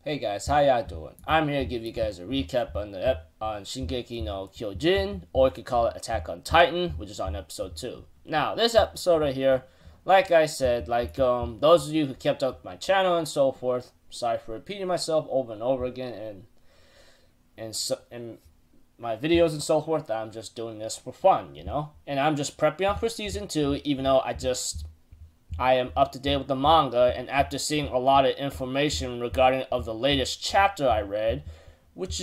Hey guys, how y'all doing? I'm here to give you guys a recap on Shingeki no Kyojin, or you could call it Attack on Titan, which is on episode 2. Now, this episode right here, like I said, those of you who kept up my channel and so forth, sorry for repeating myself over and over again and my videos and so forth. I'm just doing this for fun, you know? And I'm just prepping up for season 2, even though I am up to date with the manga, and after seeing a lot of information regarding of the latest chapter I read, which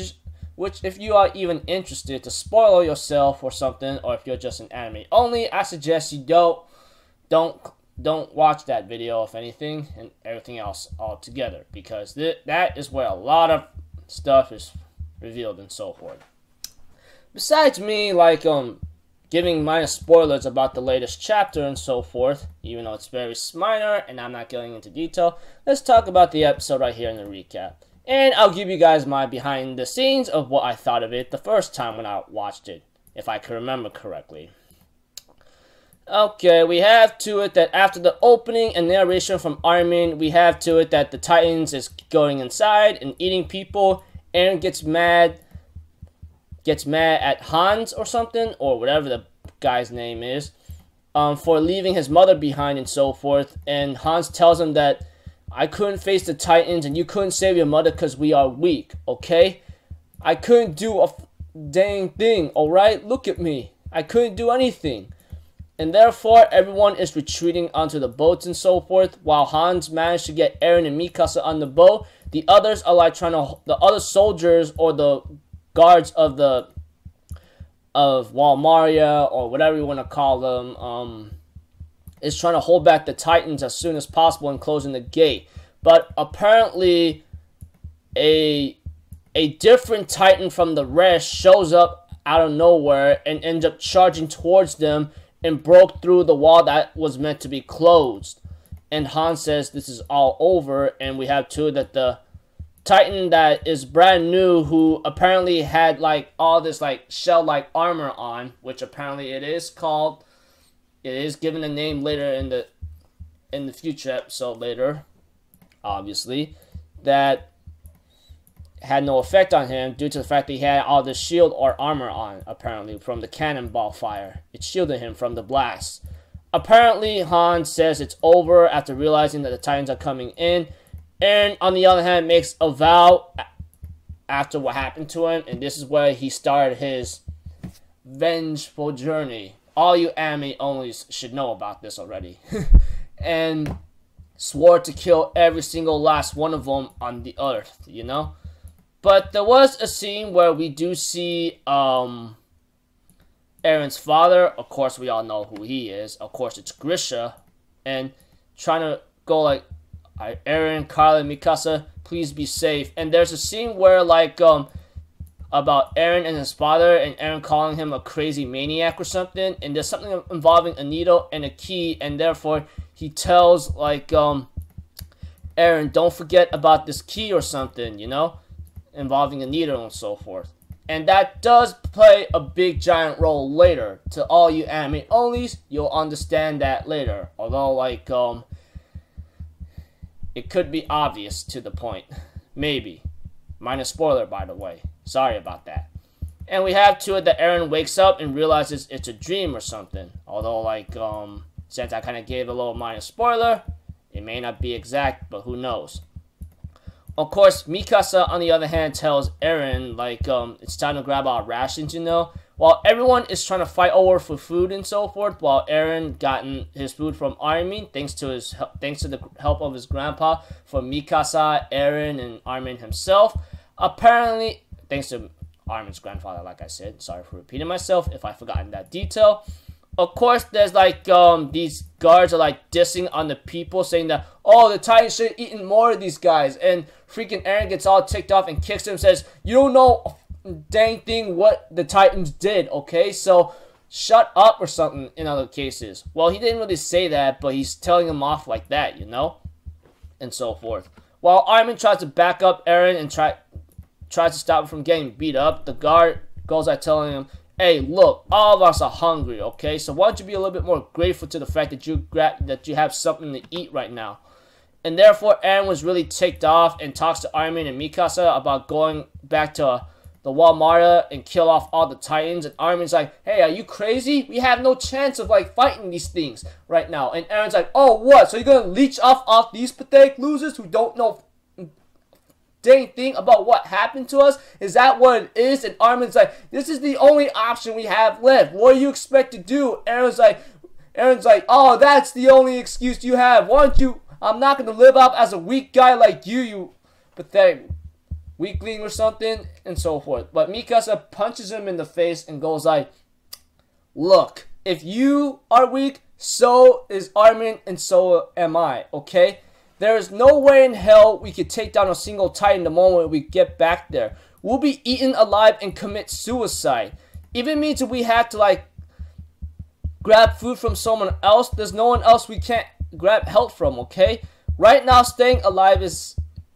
if you are even interested to spoil yourself or something, or if you're just an anime only, I suggest you don't watch that video, if anything, and everything else altogether, because that is where a lot of stuff is revealed and so forth. Besides me, giving minor spoilers about the latest chapter and so forth, even though it's very minor and I'm not going into detail, let's talk about the episode right here in the recap. And I'll give you guys my behind the scenes of what I thought of it the first time when I watched it, if I can remember correctly. Okay, we have to it that after the opening and narration from Armin, we have to it that the Titans is going inside and eating people. Eren gets mad at Hans or something, or whatever the guy's name is, for leaving his mother behind and so forth. And Hans tells him that I couldn't face the Titans and you couldn't save your mother because we are weak, okay? I couldn't do a dang thing, alright? Look at me. I couldn't do anything. And therefore, everyone is retreating onto the boats and so forth, while Hans managed to get Eren and Mikasa on the boat. The others are the other soldiers or the guards of Walmaria, or whatever you want to call them, is trying to hold back the Titans as soon as possible and closing the gate. But apparently a different Titan from the rest shows up out of nowhere and ends up charging towards them and broke through the wall that was meant to be closed. And Hans says this is all over, and we have that the Titan that is brand new, who apparently had all this shell-like armor on, which apparently it is given a name later in the future episode later, obviously, that had no effect on him due to the fact that he had all the shield or armor on, apparently, from the cannonball fire. It shielded him from the blast. Apparently, Hans says it's over after realizing that the Titans are coming in. Eren, on the other hand, makes a vow after what happened to him, and this is where he started his vengeful journey. All you anime onlys should know about this already. And swore to kill every single last one of them on the earth, you know? But there was a scene where we do see Eren's father. Of course, we all know who he is. Of course, it's Grisha. And trying to go Eren, Carla, and Mikasa, please be safe. And there's a scene where about Eren and his father, and Eren calling him a crazy maniac or something. And there's something involving a needle and a key, and therefore he tells Eren, don't forget about this key or something, you know, involving a needle and so forth. And that does play a big giant role later. To all you anime onlys, you'll understand that later. Although it could be obvious to the point. Maybe. Minor spoiler, by the way. Sorry about that. And we have to it that Eren wakes up and realizes it's a dream or something. Although, since I kind of gave a little minor spoiler, it may not be exact, but who knows. Of course, Mikasa, on the other hand, tells Eren, it's time to grab our rations, you know? While everyone is trying to fight over for food and so forth, while Eren gotten his food from Armin, thanks to the help of his grandpa, from Mikasa, Eren, and Armin himself. Apparently, thanks to Armin's grandfather, like I said. Sorry for repeating myself if I forgotten that detail. Of course, there's these guards are dissing on the people, saying that, oh, the Titans should have eaten more of these guys. And freaking Eren gets all ticked off and kicks him and says, you don't know dang thing what the Titans did, okay? So shut up or something in other cases. Well, he didn't really say that, but he's telling him off like that, you know? And so forth. While Armin tries to back up Eren and tries to stop him from getting beat up, the guard goes out telling him, hey, look, all of us are hungry, okay? So why don't you be a little bit more grateful to the fact that you have something to eat right now? And therefore, Eren was really ticked off and talks to Armin and Mikasa about going back to the Walmart and kill off all the Titans. And Armin's like, hey, are you crazy? We have no chance of like fighting these things right now. And Eren's like, oh, what? So you're gonna leech off these pathetic losers who don't know dang thing about what happened to us? Is that what it is? And Armin's like, this is the only option we have left. What do you expect to do? Aaron's like, oh, that's the only excuse you have. Why don't you? I'm not gonna live up as a weak guy like you pathetic weakling or something, and so forth. But Mikasa punches him in the face and goes like, look, if you are weak, so is Armin and so am I, okay? There is no way in hell we could take down a single Titan the moment we get back there. We'll be eaten alive and commit suicide. Even means if we had to like grab food from someone else, there's no one else we can't grab help from, okay? Right now, staying alive is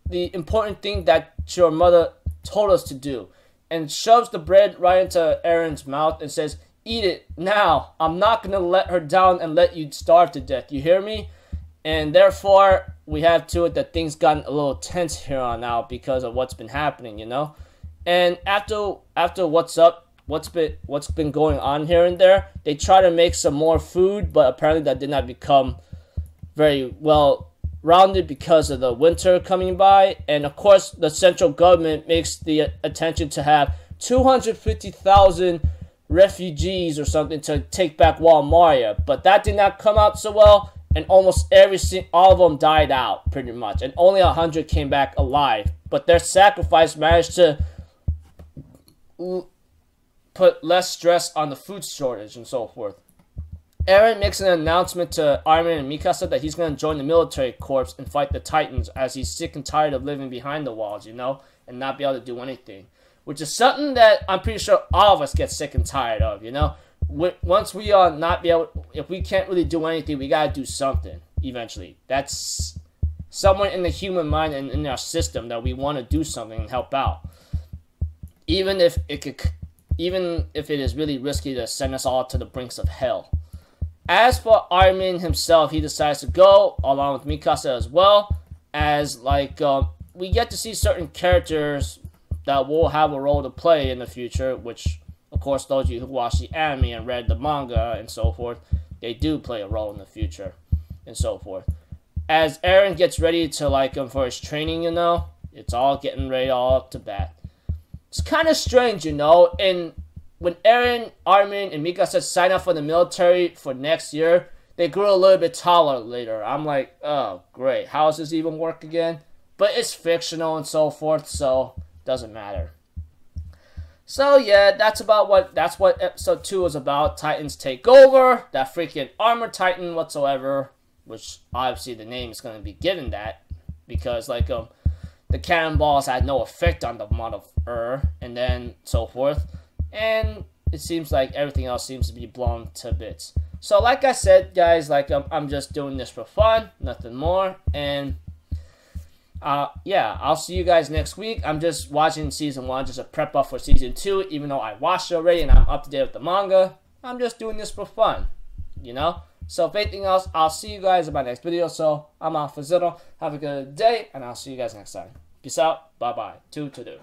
the important thing that your mother told us to do. And shoves the bread right into Eren's mouth and says, eat it now. I'm not gonna let her down and let you starve to death. You hear me? And therefore, we have to it that things gotten a little tense here on out because of what's been happening, you know? And after what's been going on here and there, they try to make some more food, but apparently that did not become very well rounded because of the winter coming by. And of course, the central government makes the attention to have 250,000 refugees or something to take back Walmart, but that did not come out so well. And almost all of them died out, pretty much. And only 100 came back alive. But their sacrifice managed to put less stress on the food shortage and so forth. Eren makes an announcement to Armin and Mikasa that he's going to join the military corps and fight the Titans as he's sick and tired of living behind the walls, you know? And not be able to do anything. Which is something that I'm pretty sure all of us get sick and tired of, you know? Once we are not be able, if we can't really do anything, we gotta do something eventually. That's somewhere in the human mind and in our system that we want to do something and help out, even if it is really risky to send us all to the brinks of hell. As for Armin himself, he decides to go along with Mikasa as well, as like we get to see certain characters that will have a role to play in the future, which. Of course, those of you who watch the anime and read the manga and so forth, they do play a role in the future and so forth. As Eren gets ready to like for his training, you know, it's all getting ready all up to bat. It's kind of strange, you know, and when Eren, Armin, and Mikasa sign up for the military for next year, they grew a little bit taller later. I'm like, oh, great. How does this even work again? But it's fictional and so forth, so it doesn't matter. So yeah, that's what episode 2 is about. Titans take over. That freaking armor titan whatsoever, which obviously the name is going to be given that because like the cannonballs had no effect on the mother and then so forth, and it seems like everything else seems to be blown to bits. So like I said, guys, like I'm just doing this for fun, nothing more, and. Yeah, I'll see you guys next week. I'm just watching season 1 just to prep up for season 2, even though I watched it already and I'm up to date with the manga. I'm just doing this for fun, you know? So if anything else, I'll see you guys in my next video. So I'm out for Zitto. Have a good day, and I'll see you guys next time. Peace out. Bye-bye. 2 to do.